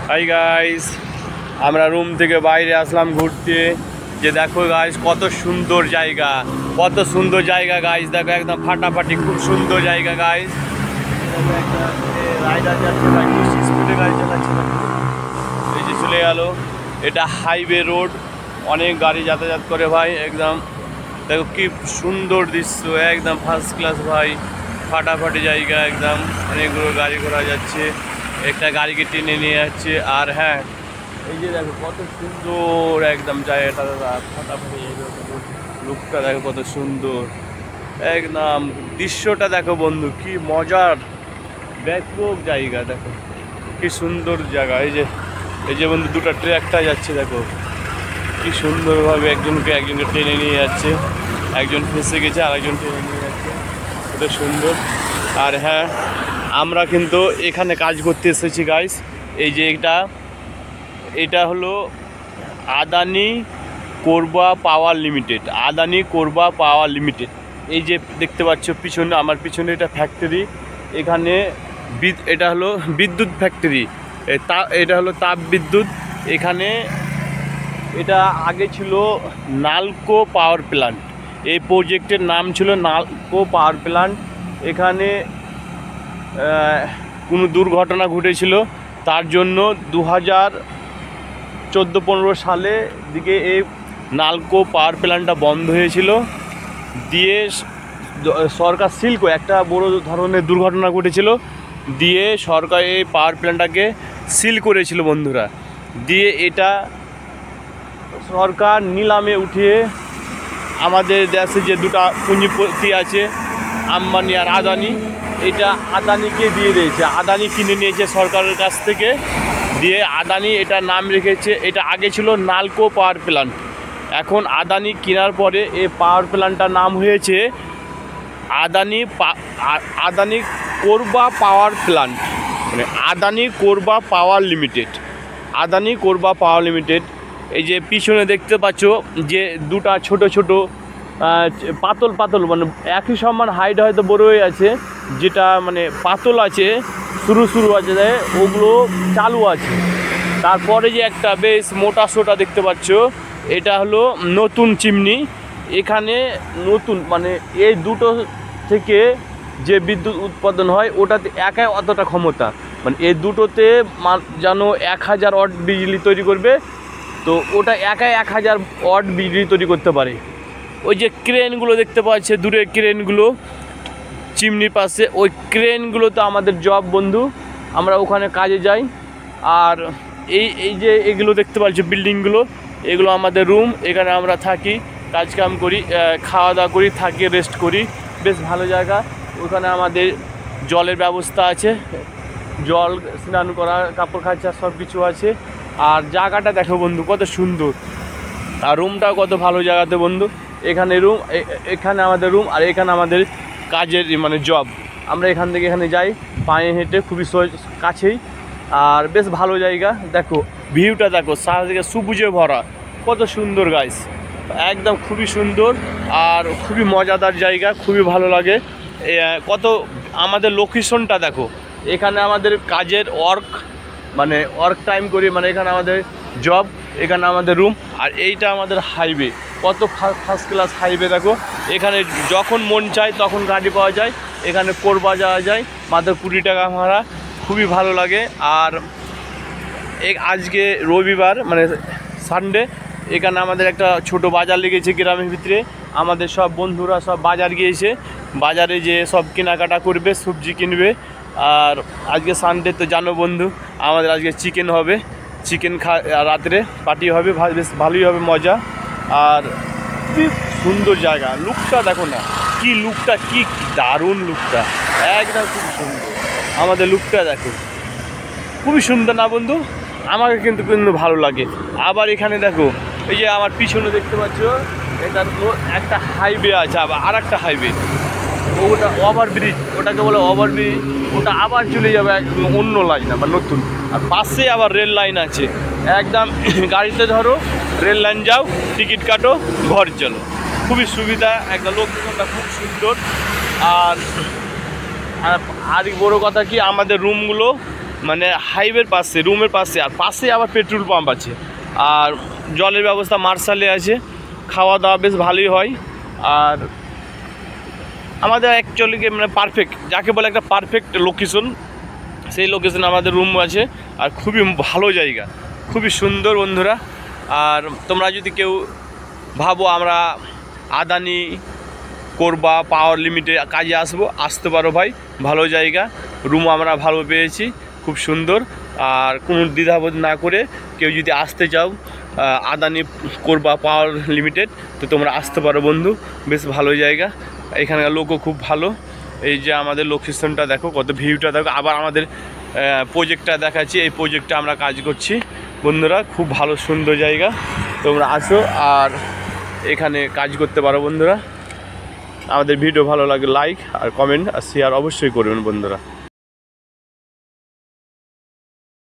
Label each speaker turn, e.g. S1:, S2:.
S1: Hi guys, আমরা room থেকে বাইরে আসলাম ঘুরতে। যে দেখো গাইস কত সুন্দর জায়গা, কত সুন্দর জায়গা গাইস। দেখো একদম ফাটাফাটি, খুব সুন্দর জায়গা গাইস। রাইডার যাচ্ছে ভাই, স্পিডে গাড়ি চালাচ্ছে। এই যে চলে গেল, এটা হাইওয়ে রোড, অনেক গাড়ি যাতায়াত করে ভাই। একদম দেখো কি সুন্দর দৃশ্য, একদম ফার্স্ট ক্লাস ভাই, ফাটাফাটি জায়গা একদম। অনেকগুলো গাড়ি ঘোড়া যাচ্ছে, একটা গাড়িকে টেনে নিয়ে যাচ্ছে। আর হ্যাঁ, এই যে দেখো কত সুন্দর একদম জায়গাটা, ফাটাফাটি লুকটা দেখো কত সুন্দর একদম। দৃশ্যটা দেখো বন্ধু, কি মজার ব্যাপক জায়গা। দেখো কি সুন্দর জায়গা। এই যে বন্ধু দুটো ট্রাকটা যাচ্ছে, দেখো কি সুন্দরভাবে একজনকে টেনে নিয়ে যাচ্ছে। একজন ফেসে গেছে আর একজন টেনে নিয়ে যাচ্ছে, এটা সুন্দর। আর হ্যাঁ, আমরা কিন্তু এখানে কাজ করতে এসেছি গাইস। এই যে এটা হলো আদানি কোরবা পাওয়ার লিমিটেড, আদানি কোরবা পাওয়ার লিমিটেড। এই যে দেখতে পাচ্ছ পিছনে, আমার পিছনে এটা ফ্যাক্টরি। এখানে এটা হলো বিদ্যুৎ ফ্যাক্টরি, এটা হলো তাপ বিদ্যুৎ। এখানে এটা আগে ছিল নালকো পাওয়ার প্ল্যান্ট, এই প্রজেক্টের নাম ছিল নালকো পাওয়ার প্ল্যান্ট। এখানে কোনো দুর্ঘটনা ঘটেছিল, তার জন্য 2014-15 সালে দিকে এই নালকো পাওয়ার প্ল্যান্টটা বন্ধ হয়েছিল। দিয়ে সরকার সিল করে, একটা বড় ধরনের দুর্ঘটনা ঘটেছিল, দিয়ে সরকার এই পাওয়ার প্ল্যান্টটাকে সিল করেছিল বন্ধুরা। দিয়ে এটা সরকার নিলামে উঠিয়ে আমাদের দেশে যে দুটো পুঁজিপতি আছে, আম্বানি আর আদানি, এটা আদানিকে দিয়ে দিয়েছে। আদানি কিনে নিয়েছে সরকারের কাছ থেকে, দিয়ে আদানি এটা নাম রেখেছে। এটা আগে ছিল নালকো পাওয়ার প্ল্যান্ট, এখন আদানি কেনার পরে এই পাওয়ার প্ল্যান্টটার নাম হয়েছে আদানি কোরবা পাওয়ার প্ল্যান্ট, মানে আদানি কোরবা পাওয়ার লিমিটেড, আদানি কোরবা পাওয়ার লিমিটেড। এই যে পিছনে দেখতে পাচ্ছ যে দুটা ছোট ছোট পাতল পাতল, মানে একই সমান হাইট হয়তো বড় হয়ে আছে, যেটা মানে পাতল আছে, শুরু আছে, ওগুলো চালু আছে। তারপরে যে একটা বেশ মোটা সোটা দেখতে পাচ্ছ, এটা হলো নতুন চিমনি। এখানে নতুন মানে এই দুটো থেকে যে বিদ্যুৎ উৎপাদন হয়, ওটাতে একাই অতটা ক্ষমতা, মানে এই দুটোতে যেন 1000 ওয়াট বিজলি তৈরি করবে, তো ওটা একাই 1000 ওয়াট বিজলি তৈরি করতে পারে। ওই যে ক্রেনগুলো দেখতে পাচ্ছে, দূরের ক্রেনগুলো চিমনির পাশে, ওই ক্রেনগুলো তো আমাদের জব বন্ধু, আমরা ওখানে কাজে যাই। আর এই যে এগুলো দেখতে পাচ্ছ বিল্ডিংগুলো, এগুলো আমাদের রুম, এখানে আমরা থাকি, কাজকাম করি, খাওয়া দাওয়া করি, থাকি, রেস্ট করি। বেশ ভালো জায়গা। ওখানে আমাদের জলের ব্যবস্থা আছে, জল স্নান করা, কাপড় কাচা সব কিছু আছে। আর জায়গাটা দেখো বন্ধু কত সুন্দর, আর রুমটাও কত ভালো জায়গাতে বন্ধু। এখানে রুম, এখানে আমাদের রুম, আর এখানে আমাদের কাজের মানে জব। আমরা এখান থেকে এখানে যাই পায়ে হেঁটে, খুবই কাছেই। আর বেশ ভালো জায়গা। দেখো ভিউটা দেখো, চারদিকে সবুজে ভরা, কত সুন্দর গাইস, একদম খুবই সুন্দর আর খুবই মজাদার জায়গা, খুবই ভালো লাগে। কত আমাদের লোকেশনটা দেখো, এখানে আমাদের কাজের ওয়ার্ক টাইম করি, মানে এখানে আমাদের জব, এখানে আমাদের রুম। আর এইটা আমাদের হাইওয়ে, কত ফার্স্ট ক্লাস হাইওয়ে দেখো। এখানে যখন মন চায় তখন গাড়ি পাওয়া যায়, এখানে কোরবা যাওয়া যায় মাত্র 20 টাকা ভাড়া, খুবই ভালো লাগে। আর আজকে রবিবার মানে সানডে, এখানে আমাদের একটা ছোট বাজার লেগেছে গ্রামের ভিতরে। আমাদের সব বন্ধুরা সব বাজার গিয়েছে, বাজারে যে সব কেনাকাটা করবে, সবজি কিনবে। আর আজকে সানডে তো জানো বন্ধু, আমাদের আজকে চিকেন হবে, চিকেন রাত্রে পার্টি হবে, বেশ ভালোই হবে মজা। আর কি সুন্দর জায়গা, লুকটা দেখো না, কি লুকটা, কি দারুণ লুকটা, একদম খুব সুন্দর। আমাদের লুকটা দেখো, খুবই সুন্দর না বন্ধু? আমাকে কিন্তু ভালো লাগে। আবার এখানে দেখো, এই যে আমার পিছনে দেখতে পাচ্ছ, এটা তো একটা হাইওয়ে আছে, আবার আর একটা হাইওয়ে, ওটা ওভারব্রিজ, ওটাকে বলে ওভারব্রিজ। ওটা আবার চলে যাবে অন্য লাইন, আবার নতুন। আর পাশে আবার রেল লাইন আছে, একদম গাড়িতে ধরো, রেল লাইন যাও, টিকিট কাটো, ঘর চলো, খুবই সুবিধা। একটা লোকেশনটা খুব সুন্দর। আর বড় কথা কি, আমাদের রুমগুলো মানে হাইওয়ের পাশে, রুমের পাশে, আর পাশে আবার পেট্রোল পাম্প আছে, আর জলের ব্যবস্থা মার্শালে আছে, খাওয়া দাওয়া বেশ ভালোই হয়। আর আমাদের অ্যাকচুয়ালি মানে পারফেক্ট, যাকে বলে একটা পারফেক্ট লোকেশন, সেই লোকেশনে আমাদের রুম আছে। আর খুবই ভালো জায়গা, খুবই সুন্দর বন্ধুরা। আর তোমরা যদি কেউ ভাবো আমরা আদানি কোরবা পাওয়ার লিমিটে কাজে আসতে পারো ভাই, ভালো জায়গা, রুম আমরা ভালো পেয়েছি, খুব সুন্দর। আর কোনো দ্বিধাবোধ না করে কেউ যদি আসতে চাও আদানি কোরবা পাওয়ার লিমিটেড, তো তোমরা আসতে পারো বন্ধু, বেশ ভালো জায়গা, এখানকার লোকও খুব ভালো। এই যে আমাদের লোকেশনটা দেখো, কত ভিউটা দেখো। আবার আমাদের প্রজেক্টটা দেখাচ্ছি, এই প্রজেক্টটা আমরা কাজ করছি বন্ধুরা, খুব ভালো সুন্দর জায়গা, তোমরা আসো আর এখানে কাজ করতে পারো বন্ধুরা। আমাদের ভিডিও ভালো লাগে লাইক আর কমেন্ট আর শেয়ার অবশ্যই করবেন বন্ধুরা।